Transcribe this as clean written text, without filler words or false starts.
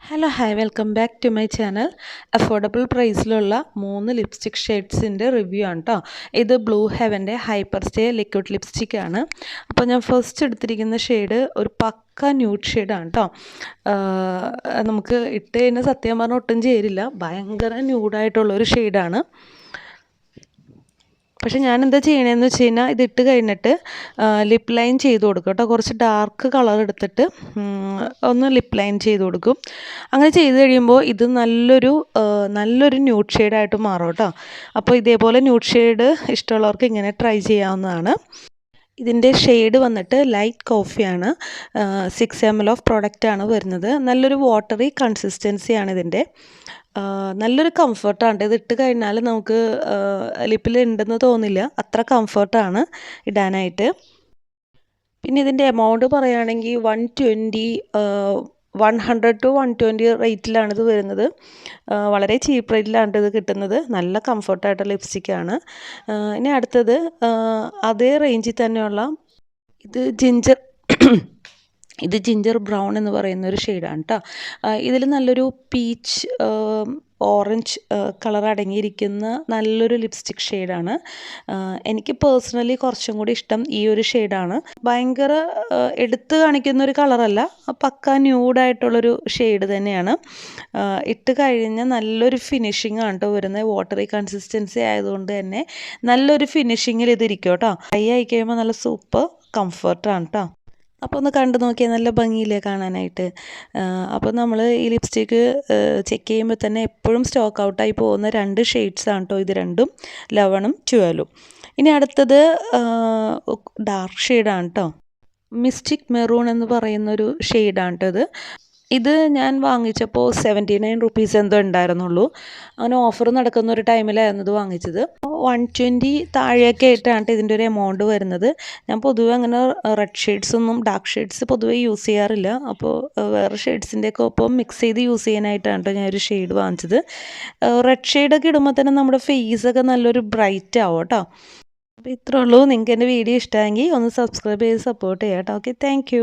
Hello hi welcome back to my channel. Affordable പ്രൈസിലുള്ള 3 lipstick ഷെയ്ഡ്സിൻ്റെ review ആണ് കേട്ടോ. ഇത് ബ്ലൂ ഹെവൻ്റെ ഹൈപ്പർ സ്റ്റേ ലിക്വിഡ് ലിപ്സ്റ്റിക് ആണ്. അപ്പോൾ ഞാൻ ഫസ്റ്റ് എടുത്തിരിക്കുന്ന ഷെയ്ഡ് ഒരു പക്ക ന്യൂഡ് ഷെയ്ഡാണ് കേട്ടോ. നമുക്ക് ഇട്ട് കഴിഞ്ഞാൽ സത്യം പറഞ്ഞാൽ ഒട്ടും ചേരില്ല, ഭയങ്കര ന്യൂഡായിട്ടുള്ളൊരു ഷെയ്ഡാണ്. പക്ഷേ ഞാൻ എന്താ ചെയ്യണതെന്ന് വെച്ച് കഴിഞ്ഞാൽ ഇതിട്ട് കഴിഞ്ഞിട്ട് ലിപ്പ് ലൈൻ ചെയ്ത് കൊടുക്കും കേട്ടോ. കുറച്ച് ഡാർക്ക് കളർ എടുത്തിട്ട് ഒന്ന് ലിപ്പ് ലൈൻ ചെയ്ത് കൊടുക്കും. അങ്ങനെ ചെയ്ത് കഴിയുമ്പോൾ ഇത് നല്ലൊരു ന്യൂഡ് ഷെയ്ഡായിട്ട് മാറും കേട്ടോ. അപ്പോൾ ഇതേപോലെ ന്യൂഡ് ഷെയ്ഡ് ഇഷ്ടമുള്ളവർക്ക് ഇങ്ങനെ ട്രൈ ചെയ്യാവുന്നതാണ്. ഇതിൻ്റെ ഷെയ്ഡ് വന്നിട്ട് ലൈറ്റ് കോഫിയാണ്. 6 ml ഓഫ് പ്രൊഡക്റ്റാണ് വരുന്നത്. നല്ലൊരു വാട്ടറി കൺസിസ്റ്റൻസിയാണ് ഇതിൻ്റെ. നല്ലൊരു കംഫർട്ടാണ്. ഇത് ഇട്ട് കഴിഞ്ഞാൽ നമുക്ക് ലിപ്പിൽ ഉണ്ടെന്ന് തോന്നില്ല, അത്ര കംഫർട്ടാണ് ഇടാനായിട്ട്. പിന്നെ ഇതിൻ്റെ എമൗണ്ട് പറയുകയാണെങ്കിൽ 100 to 120 റേറ്റിലാണ് ഇത് വരുന്നത്. വളരെ ചീപ്പ് റേറ്റിലാണ് ഇത് കിട്ടുന്നത്. നല്ല കംഫർട്ടായിട്ടുള്ള ലിപ്സ്റ്റിക്കാണ്. ഇനി അടുത്തത് അതേ റേഞ്ചിൽ തന്നെയുള്ള ഇത് ജിഞ്ചർ ബ്രൗൺ എന്ന് പറയുന്ന ഒരു ഷെയ്ഡാണ് കേട്ടോ. ഇതിൽ നല്ലൊരു പീച്ച് ഓറഞ്ച് കളർ അടങ്ങിയിരിക്കുന്ന നല്ലൊരു ലിപ്സ്റ്റിക് ഷെയ്ഡാണ്. എനിക്ക് പേഴ്സണലി കുറച്ചും കൂടി ഇഷ്ടം ഈ ഒരു ഷെയ്ഡാണ്. ഭയങ്കര എടുത്ത് കാണിക്കുന്ന ഒരു കളറല്ല, പക്ക ന്യൂഡായിട്ടുള്ളൊരു ഷെയ്ഡ് തന്നെയാണ്. ഇട്ട് കഴിഞ്ഞാൽ നല്ലൊരു ഫിനിഷിംഗ് ആണ് കേട്ടോ വരുന്നത്. വാട്ടറി കൺസിസ്റ്റൻസി ആയതുകൊണ്ട് തന്നെ നല്ലൊരു ഫിനിഷിങ്ങിൽ ഇതിരിക്കും കേട്ടോ. ഡ്രൈ ആയി കഴിയുമ്പോൾ നല്ല സൂപ്പർ കംഫർട്ടാണ് കേട്ടോ. അപ്പോൾ ഒന്ന് കണ്ടു നോക്കിയാൽ നല്ല ഭംഗിയില്ലേ കാണാനായിട്ട്. അപ്പോൾ നമ്മൾ ഈ ലിപ്സ്റ്റിക്ക് ചെക്ക് ചെയ്യുമ്പോൾ തന്നെ എപ്പോഴും സ്റ്റോക്ക് ഔട്ടായി പോകുന്ന 2 ഷെയ്ഡ്സാണ് കേട്ടോ ഇത് രണ്ടും, 11ഉം 12ഉം. ഇനി അടുത്തത് ഡാർക്ക് ഷെയ്ഡാണ് കേട്ടോ. മിസ്റ്റിക് മെറൂൺ എന്ന് പറയുന്നൊരു ഷെയ്ഡാണ് കേട്ടോ ഇത്. ഇത് ഞാൻ വാങ്ങിച്ചപ്പോൾ 79 റുപ്പീസ് എന്തോ ഉണ്ടായിരുന്നുള്ളൂ. അങ്ങനെ ഓഫർ നടക്കുന്ന ഒരു ടൈമിലായിരുന്നു ഇത് വാങ്ങിച്ചത്. 120 താഴെയൊക്കെ ആയിട്ടാണ് ഇതിൻ്റെ ഒരു എമൗണ്ട് വരുന്നത്. ഞാൻ പൊതുവെ അങ്ങനെ റെഡ് ഷെയ്ഡ്സൊന്നും ഡാർക്ക് ഷെയ്ഡ്സ് പൊതുവെ യൂസ് ചെയ്യാറില്ല. അപ്പോൾ വേറെ ഷെയ്ഡ്സിൻ്റെയൊക്കെ ഒപ്പം മിക്സ് ചെയ്ത് യൂസ് ചെയ്യാനായിട്ടാണ് കേട്ടോ ഞാനൊരു ഷെയ്ഡ് വാങ്ങിച്ചത്. റെഡ് ഷെയ്ഡൊക്കെ ഇടുമ്പോൾ തന്നെ നമ്മുടെ ഫേസൊക്കെ നല്ലൊരു ബ്രൈറ്റ് ആവും കേട്ടോ. അപ്പോൾ ഇത്രേ ഉള്ളൂ. നിങ്ങൾക്ക് എൻ്റെ വീഡിയോ ഇഷ്ടമെങ്കിൽ ഒന്ന് സബ്സ്ക്രൈബ് ചെയ്ത് സപ്പോർട്ട് ചെയ്യാം കേട്ടോ. Okay, thank